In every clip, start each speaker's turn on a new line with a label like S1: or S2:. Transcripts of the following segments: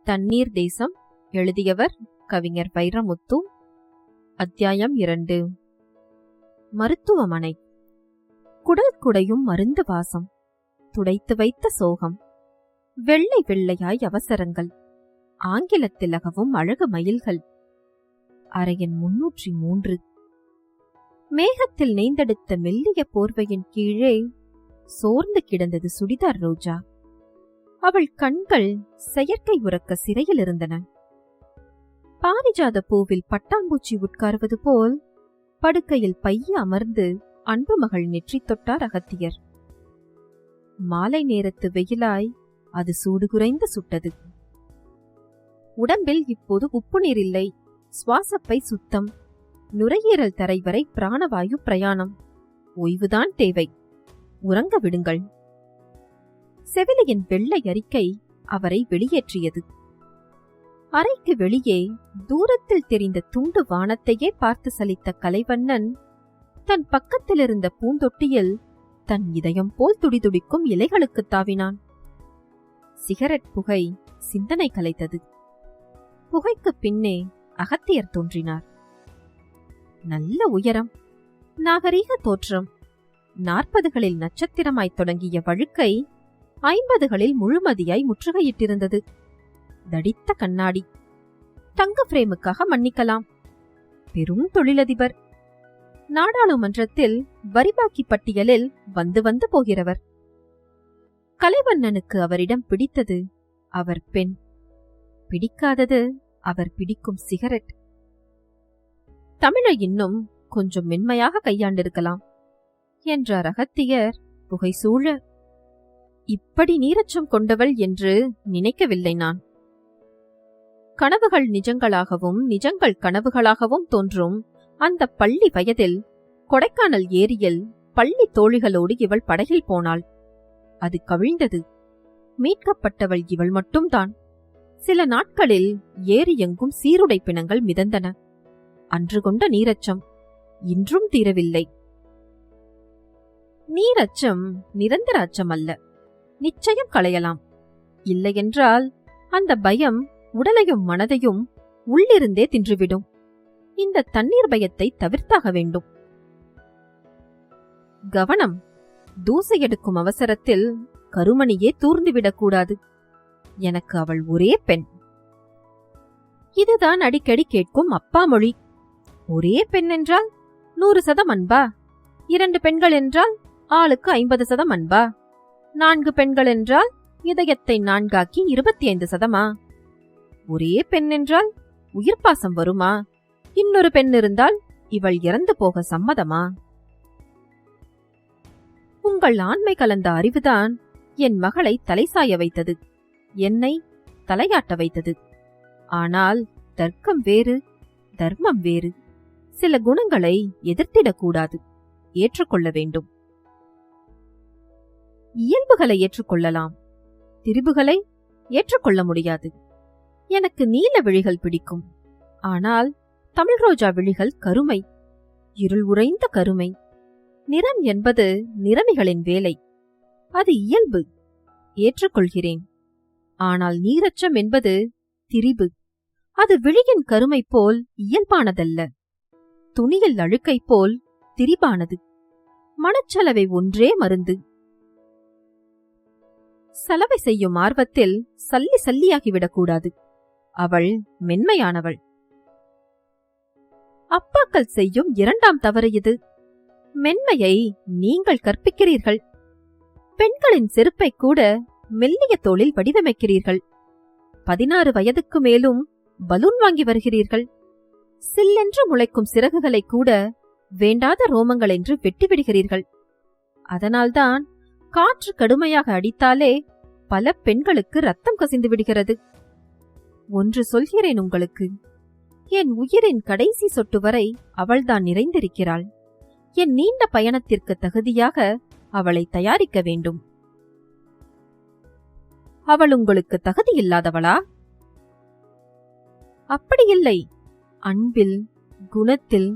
S1: தண்ணீர் தேசம். எழுதியவர் கவிஞர் வைரமுத்து. அத்தியாயம் 2. மருத்துவமனை. குடல் குடையும் மருந்து வாசம், துடைத்து வைத்த சோகம், வெள்ளை வெள்ளையாய் அவசரங்கள், ஆங்கிலத்தில் அகவும் அழகு மயில்கள். அறையின் 303. மேகத்தில் நெய்ந்தெடுத்த மெல்லிய போர்வையின் கீழே சோர்ந்து கிடந்தது சுடிதார் ரோஜா. அவள் கண்கள் செயற்கை உறக்க சிறையில் இருந்தன. பாரிஜாத பூவில் பட்டாம்பூச்சி உட்கார்வது போல் படுக்கையில் பைய அமர்ந்து அன்பு மகள் நெற்றி தொட்டார் அகத்தியர். மாலை நேரத்து வெயிலாய் அது சூடு குறைந்து சுட்டது. உடம்பில் இப்போது உப்பு நீர் இல்லை, சுவாசப்பை சுத்தம், நுரையீரல் தரை வரை பிராணவாயு பிரயாணம். ஓய்வுதான் தேவை, உறங்க விடுங்கள். செவிலியின் வெள்ளை அறிக்கை அவரை வெளியேற்றியது. அறைக்கு வெளியே தூரத்தில் தெரிந்த துண்டு வானத்தையே பார்த்து சலித்த கலைவண்ணன் தன் பக்கத்திலிருந்த பூந்தொட்டியில் தன் இதயம் போல் துடிதுடிக்கும் இலைகளுக்கு தாவினான். சிகரெட் புகை சிந்தனை கலைத்தது. புகைக்கு பின்னே அகத்தியர் தோன்றினார். நல்ல உயரம், நாகரீக தோற்றம். 40களில் நட்சத்திரமாய் தொடங்கிய வழுக்கை 50களில் முழுமதியாய் முற்றுகையிட்டிருந்தது. தடித்த கண்ணாடி, தங்க பிரேமுக்காக மன்னிக்கலாம். பெரும் தொழிலதிபர், நாடாளுமன்றத்தில் வரிபாக்கி பட்டியலில் வந்து வந்து போகிறவர். கலைவண்ணனுக்கு அவரிடம் பிடித்தது அவர் பெண், பிடிக்காதது அவர் பிடிக்கும் சிகரெட். தமிழை இன்னும் கொஞ்சம் மென்மையாக கையாண்டிருக்கலாம் என்றார் அகத்தியர் புகை சூழ. இப்படி நீரச்சம் கொண்டவள் என்று நினைக்கவில்லை நான். கனவுகள் நிஜங்களாகவும் நிஜங்கள் கனவுகளாகவும் தோன்றும் அந்த பள்ளி வயதில் கொடைக்கானல் ஏரியில் பள்ளி தோழிகளோடு இவள் படகில் போனாள். அது கவிழ்ந்தது. மீட்கப்பட்டவள் இவள் மட்டும்தான். சில நாட்களில் ஏரி எங்கும் சீருடை பிணங்கள் மிதந்தன. அன்று கொண்ட நீரச்சம் இன்றும் தீரவில்லை. நீரச்சம் நிரந்தர அச்சம் அல்ல, நிச்சயம் களையலாம். இல்லையென்றால் அந்த பயம் உடலையும் மனதையும் உள்ளிருந்தே தின்றுவிடும். இந்த தண்ணீர் பயத்தை தவிர்த்தாக வேண்டும். கவனம், தூசை எடுக்கும் அவசரத்தில் கருமணியே தூர்ந்துவிடக்கூடாது. எனக்கு அவள் ஒரே பெண். இதுதான் அடிக்கடி கேட்கும் அப்பா மொழி. ஒரே பெண் என்றால் 100% அன்பா? 2 பெண்கள் என்றால் ஆளுக்கு 50% அன்பா? 4 பெண்கள் என்றால் இதயத்தை 4ஆக்கி 25%? ஒரே பெண் என்றால் உயிர் பாசம் வருமா? இன்னொரு பெண் இருந்தால் இவள் இறந்து போக சம்மதமா? உங்கள் ஆண்மை கலந்த அறிவுதான் என் மகளை தலைசாய வைத்தது, என்னை தலையாட்ட வைத்தது. ஆனால் தர்க்கம் வேறு, தர்மம் வேறு. சில குணங்களை எதிர்த்திடக்கூடாது, ஏற்றுக்கொள்ள வேண்டும். இயல்புகளை ஏற்றுக்கொள்ளலாம், திரிபுகளை ஏற்றுக்கொள்ள முடியாது. எனக்கு நீல விழிகள் பிடிக்கும். ஆனால் தமிழ் ரோஜா விழிகள் கருமை, இருள் உறைந்த கருமை. நிறம் என்பது நிறமிகளின் வேலை, அது இயல்பு, ஏற்றுக்கொள்கிறேன். ஆனால் நீரச்சம் என்பது திரிபு, அது விழியின் கருமை போல் இயல்பானதல்ல, துணியில் அழுக்கை போல் திரிபானது. மனச்சலவை ஒன்றே மருந்து. சலவை செய்யும் ஆர்வத்தில் சல்லி சல்லியாகிவிடக்கூடாது. அவள் மென்மையானவள். அப்பாக்கள் செய்யும் 2ஆம் தவறு இது. மென்மையை நீங்கள் கற்பிக்கிறீர்கள். பெண்களின் செருப்பை கூட மெல்லிய தோளில் வடிவமைக்கிறீர்கள். 16 வயதுக்கு மேலும் பலூன் வாங்கி வருகிறீர்கள். சில்லென்று முளைக்கும் சிறகுகளை கூட வேண்டாத ரோமங்கள் என்று வெட்டிவிடுகிறீர்கள். அதனால்தான் காற்று கடுமையாக அடித்தாலே பல பெண்களுக்கு ரத்தம் கசிந்து விடுகிறது. ஒன்று சொல்கிறேன் உங்களுக்கு, என் உயிரின் கடைசி சொட்டு வரை அவள்தான் நிறைந்திருக்கிறாள். என் நீண்ட பயணத்திற்கு தகுதியாக அவளை தயாரிக்க வேண்டும். அவள் உங்களுக்கு தகுதியில்லாதவளா? அப்படியில்லை. அன்பில், குணத்தில்,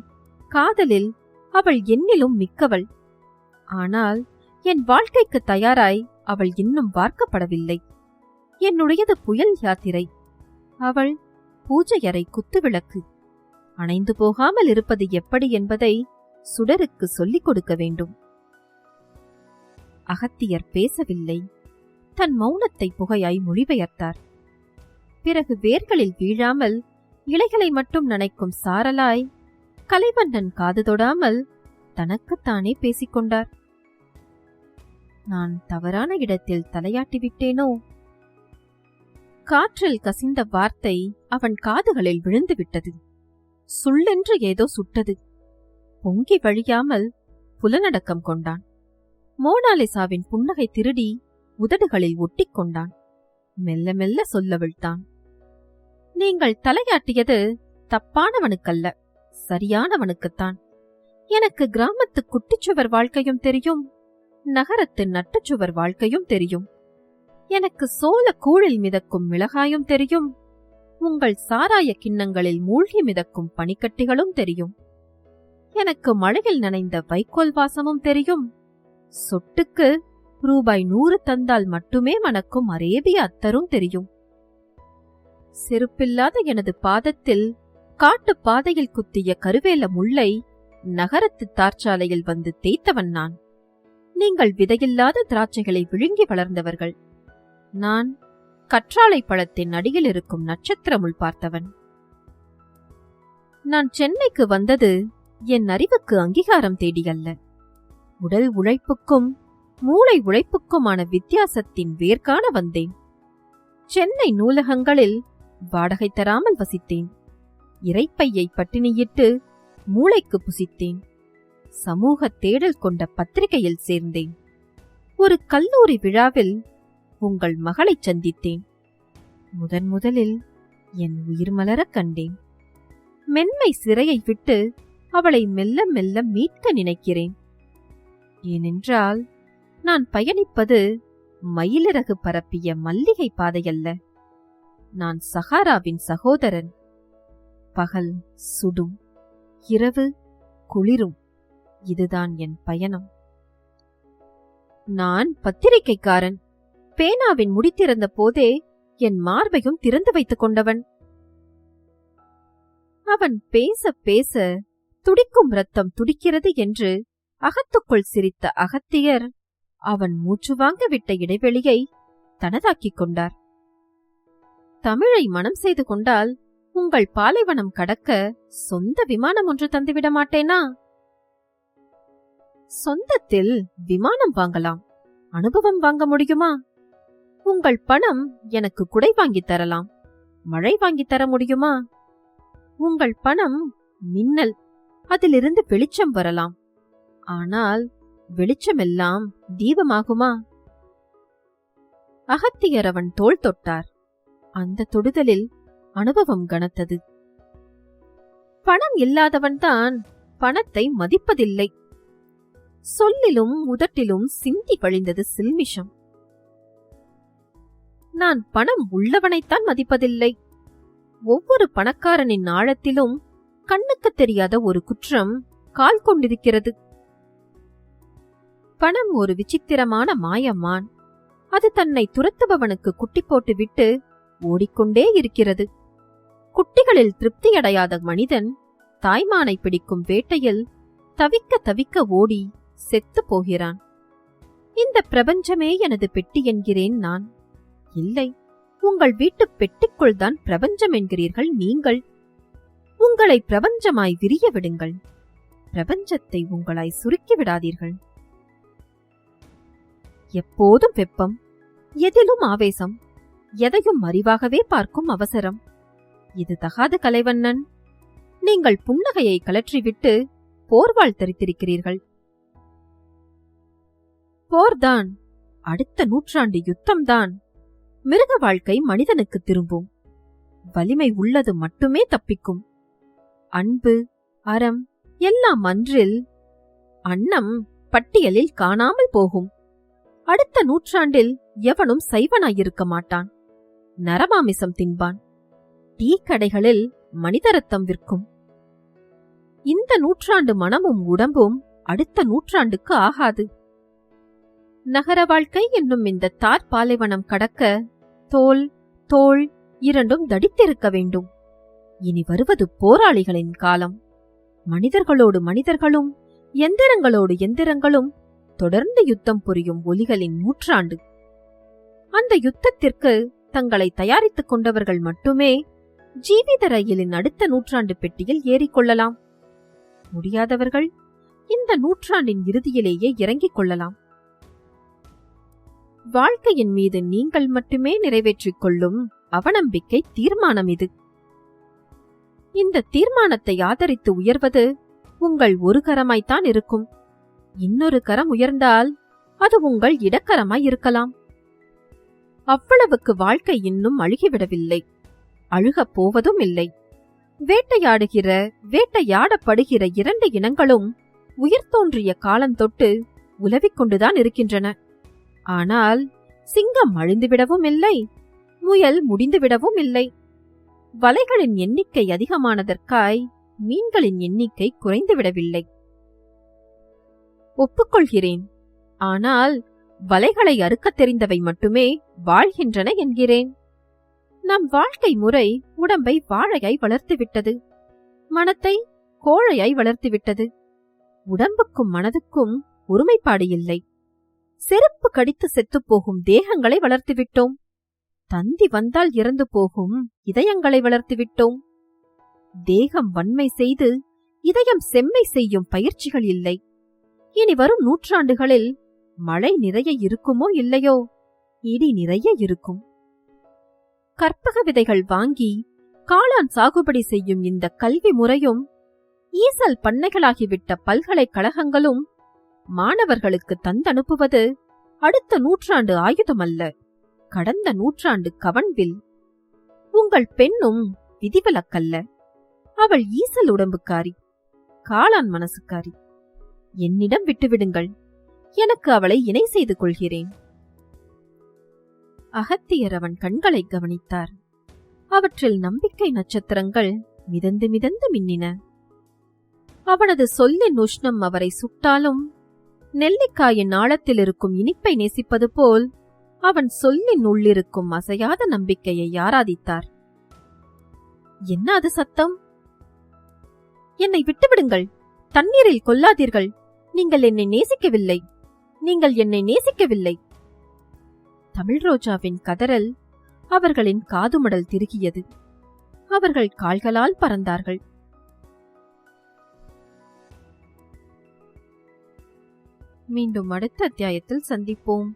S1: காதலில் அவள் என்னிலும் மிக்கவள். ஆனால் என் வாழ்க்கைக்கு தயாராய் அவள் இன்னும் வார்க்கப்படவில்லை. என்னுடையது புயல் யாத்திரை, அவள் பூஜையறை குத்துவிளக்கு. அணைந்து போகாமல் இருப்பது எப்படி என்பதை சுடருக்கு சொல்லிக் கொடுக்க வேண்டும். அகத்தியர் பேசவில்லை. தன் மௌனத்தை புகையாய் மொழிபெயர்த்தார். பிறகு வேர்களில் வீழாமல் இலைகளை மட்டும் நனைக்கும் சாரலாய் கலைவண்ணன் காது தொடாமல் தனக்குத்தானே பேசிக்கொண்டார். நான் தவறான இடத்தில் தலையாட்டிவிட்டேனோ? காற்றில் கசிந்த வார்த்தை அவன் காதுகளில் விழுந்துவிட்டது. சுள்ளென்று ஏதோ சுட்டது. பொங்கி வழியாமல் புலனடக்கம் கொண்டான். மோனாலிசாவின் புன்னகை திருடி உதடுகளில் ஒட்டிக்கொண்டான். மெல்ல மெல்ல சொல்லவிழ்த்தான். நீங்கள் தலையாட்டியது தப்பானவனுக்கல்ல, சரியானவனுக்குத்தான். எனக்கு கிராமத்து குட்டிச்சுவர் வாழ்க்கையும் தெரியும், நகரத்து நட்டுச்சுவர் வாழ்க்கையும் தெரியும். எனக்கு சோள கூழில் மிதக்கும் மிளகாயும் தெரியும், உங்கள் சாராய கிண்ணங்களில் மூழ்கி மிதக்கும் பனிக்கட்டிகளும் தெரியும். எனக்கு மழையில் நனைந்த வைக்கோல் வாசமும் தெரியும். சொட்டுக்கு ரூபாய் 100 தந்தால் மட்டுமே மணக்கும் அரேபிய அத்தரும் தெரியும். செருப்பில்லாத எனது பாதத்தில் காட்டு பாதையில் குத்திய கருவேல முல்லை நகரத்து தார்ச்சாலையில் வந்து தேய்த்தவன் நான். நீங்கள் விதையில்லாத திராட்சைகளை விழுங்கி வளர்ந்தவர்கள். நான் கற்றாழை பழத்தின் அடியில் இருக்கும் நட்சத்திரமுள் பார்த்தவன். நான் சென்னைக்கு வந்தது என் அறிவுக்கு அங்கீகாரம் தேடியல்ல. உடல் உழைப்புக்கும் மூளை உழைப்புக்குமான வித்தியாசத்தின் வேர்காண வந்தேன். சென்னை நூலகங்களில் வாடகை தராமல் வசித்தேன். இறைப்பையை பட்டினியிட்டு மூளைக்கு புசித்தேன். சமூக தேடல் கொண்ட பத்திரிகையில் சேர்ந்தேன். ஒரு கல்லூரி விழாவில் உங்கள் மகளைச் சந்தித்தேன். முதலில் என் உயிர் மலரக் கண்டேன். மென்மை சிறையை விட்டு அவளை மெல்ல மெல்ல மீட்க நினைக்கிறேன். ஏனென்றால் நான் பயணிப்பது மயிலிறகு பரப்பிய மல்லிகை பாதையல்ல. நான் சஹாராவின் சகோதரன். பகல் சுடும், இரவு குளிரும். இதுதான் என் பயணம். நான் பத்திரிகைக்காரன். பேனாவின் முடித்திறந்த போதே என் மார்பையும் திறந்து வைத்துக் கொண்டவன். அவன் பேச பேச துடிக்கும் ரத்தம் துடிக்கிறது என்று அகத்துக்குள் சிரித்த அகத்தியர் அவன் மூச்சு வாங்க விட்ட இடைவெளியை தனதாக்கிக் கொண்டார். தமிழை மனம் செய்து கொண்டால் உங்கள் பாலைவனம் கடக்க சொந்த விமானம் ஒன்று தந்துவிட மாட்டேனா? சொந்தத்தில் விமானம் வாங்கலாம், அனுபவம் வாங்க முடியுமா? உங்கள் பணம் எனக்கு குடை வாங்கித் தரலாம், மழை வாங்கித் தர முடியுமா? உங்கள் பணம் மின்னல், அதிலிருந்து வெளிச்சம் வரலாம். ஆனால் வெளிச்சமெல்லாம் தீபமாகுமா? அகத்தியர் அவன் தோள் தொட்டார். அந்த தொடுதலில் அனுபவம் கனத்தது. பணம் இல்லாதவன்தான் பணத்தை மதிப்பதில்லை. சொல்லிலும் உதட்டிலும் சிந்தி வழிந்தது சில்மிஷம். நான் பணம் உள்ளவனைத்தான் மதிப்பதில்லை. ஒவ்வொரு பணக்காரனின் ஆழத்திலும் கண்ணுக்கு தெரியாத ஒரு குற்றம் கால் கொண்டிருக்கிறது. பணம் ஒரு விசித்திரமான மாயமான். அது தன்னை துரத்துபவனுக்கு குட்டி போட்டுவிட்டு ஓடிக்கொண்டே இருக்கிறது. குட்டிகளில் திருப்தியடையாத மனிதன் தாய்மானை பிடிக்கும் வேட்டையில் தவிக்க தவிக்க ஓடி செத்து போகிறான். இந்த பிரபஞ்சமே எனது பெட்டி என்கிறேன் நான். இல்லை, உங்கள் வீட்டு பெட்டிக்குள் தான் பிரபஞ்சம் என்கிறீர்கள் நீங்கள். உங்களை பிரபஞ்சமாய் விரிய விடுங்கள். பிரபஞ்சத்தை உங்களாய் சுருக்கி விடாதீர்கள். எப்போதும் வெப்பம், எதிலும் ஆவேசம், எதையும் அறிவாகவே பார்க்கும் அவசரம். இது தகாது கலைவண்ணன். நீங்கள் புன்னகையை கலற்றிவிட்டு போர்வாள் தரித்திருக்கிறீர்கள். போர்தான், அடுத்த நூற்றாண்டு யுத்தம்தான். மிருக வாழ்க்கை மனிதனுக்கு திரும்பும். வலிமை உள்ளது மட்டுமே தப்பிக்கும். அன்பு, அறம் எல்லாம் அன்றில் அன்னம் பட்டியலில் காணாமல் போகும். அடுத்த நூற்றாண்டில் எவனும் சைவனாயிருக்க மாட்டான். நரமாமிசம் தின்பான். டீ கடைகளில் மனித ரத்தம் விற்கும். இந்த நூற்றாண்டு மனமும் உடம்பும் அடுத்த நூற்றாண்டுக்கு ஆகாது. நகர வாழ்க்கை என்னும் இந்த தார் பாலைவனம் கடக்க தோல், தோள், இரண்டும் தடித்திருக்க வேண்டும். இனி வருவது போராளிகளின் காலம். மனிதர்களோடு மனிதர்களும் எந்திரங்களோடு எந்திரங்களும் தொடர்ந்து யுத்தம் புரியும் ஒலிகளின் நூற்றாண்டு. அந்த யுத்தத்திற்கு தங்களை தயாரித்துக் கொண்டவர்கள் மட்டுமே ஜீவித ரயிலின் அடுத்த நூற்றாண்டு பெட்டியில் ஏறிக்கொள்ளலாம். முடியாதவர்கள் இந்த நூற்றாண்டின் இறுதியிலேயே இறங்கிக் கொள்ளலாம். வாழ்க்கையின் மீது நீங்கள் மட்டுமே நிறைவேற்றிக் கொள்ளும் அவநம்பிக்கை தீர்மானம் இது. இந்த தீர்மானத்தை ஆதரித்து உயர்வது உங்கள் ஒரு கரமாய்த்தான் இருக்கும். இன்னொரு கரம் உயர்ந்தால் அது உங்கள் இடக்கரமாய் இருக்கலாம். அவ்வளவுக்கு வாழ்க்கை இன்னும் அழுகிவிடவில்லை, அழுகப் போவதும் இல்லை. வேட்டையாடுகிற வேட்டையாடப்படுகிற இரண்டு இனங்களும் உயிர் தோன்றிய காலந்தொட்டு உலவிக் கொண்டுதான் இருக்கின்றன. ஆனால் சிங்கம் அழிந்துவிடவும் இல்லை, முயல் முடிந்துவிடவும் இல்லை. வலைகளின் எண்ணிக்கை அதிகமானதற்காய் மீன்களின் எண்ணிக்கை குறைந்துவிடவில்லை. ஒப்புக்கொள்கிறேன். ஆனால் வலைகளை அறுக்கத் தெரிந்தவை மட்டுமே வாழ்கின்றன என்கிறேன். நம் வாழ்க்கை முறை உடம்பை வாழையாய் வளர்த்துவிட்டது, மனத்தை கோழையாய் வளர்த்துவிட்டது. உடம்புக்கும் மனதுக்கும் ஒருமைப்பாடு இல்லை. செருப்பு கடித்து செத்துப்போகும் தேகங்களை வளர்த்துவிட்டோம். தந்தி வந்தால் இறந்து போகும் இதயங்களை வளர்த்துவிட்டோம். தேகம் வன்மை செய்து இதயம் செம்மை செய்யும் பயிற்சிகள் இல்லை. இனி வரும் நூற்றாண்டுகளில் மழை நிறைய இருக்குமோ இல்லையோ, இடி நிறைய இருக்கும். கற்பக விதைகள் வாங்கி காளான் சாகுபடி செய்யும் இந்த கல்வி முறையும் ஈசல் பண்ணைகளாகிவிட்ட பல்கலைக்கழகங்களும் மாணவர்களுக்கு தந்தனுப்புவது அடுத்த நூற்றாண்டு ஆயுதமல்ல, கடந்த நூற்றாண்டு கவன்வில். உங்கள் பெண்ணும் விதிவிலக்கல்ல. அவள் ஈசல் உடம்புக்காரி, காளான் மனசுக்காரி. என்னிடம் விட்டுவிடுங்கள், எனக்கு அவளை இணை செய்து கொள்கிறேன். அகத்தியர் அவன் கண்களை கவனித்தார். அவற்றில் நம்பிக்கை நட்சத்திரங்கள் மிதந்து மிதந்து மின்னின. அவனது சொல்லின் உஷ்ணம் அவரை சுட்டாலும் நெல்லிக்காயின் ஆழத்தில் இருக்கும் இனிப்பை நேசிப்பது போல் அவன் சொல்லின் உள்ளிருக்கும் அசையாத நம்பிக்கையை ஆராதித்தார். என்ன அது சத்தம்? என்னை விட்டுவிடுங்கள், தண்ணீரில் கொல்லாதீர்கள். நீங்கள் என்னை நேசிக்கவில்லை, நீங்கள் என்னை நேசிக்கவில்லை. தமிழ் ரோஜாவின் கதறல் அவர்களின் காதுமடல் திருகியது. அவர்கள் கால்களால் பறந்தார்கள். மீண்டும் அடுத்த அத்தியாயத்தில் சந்திப்போம்.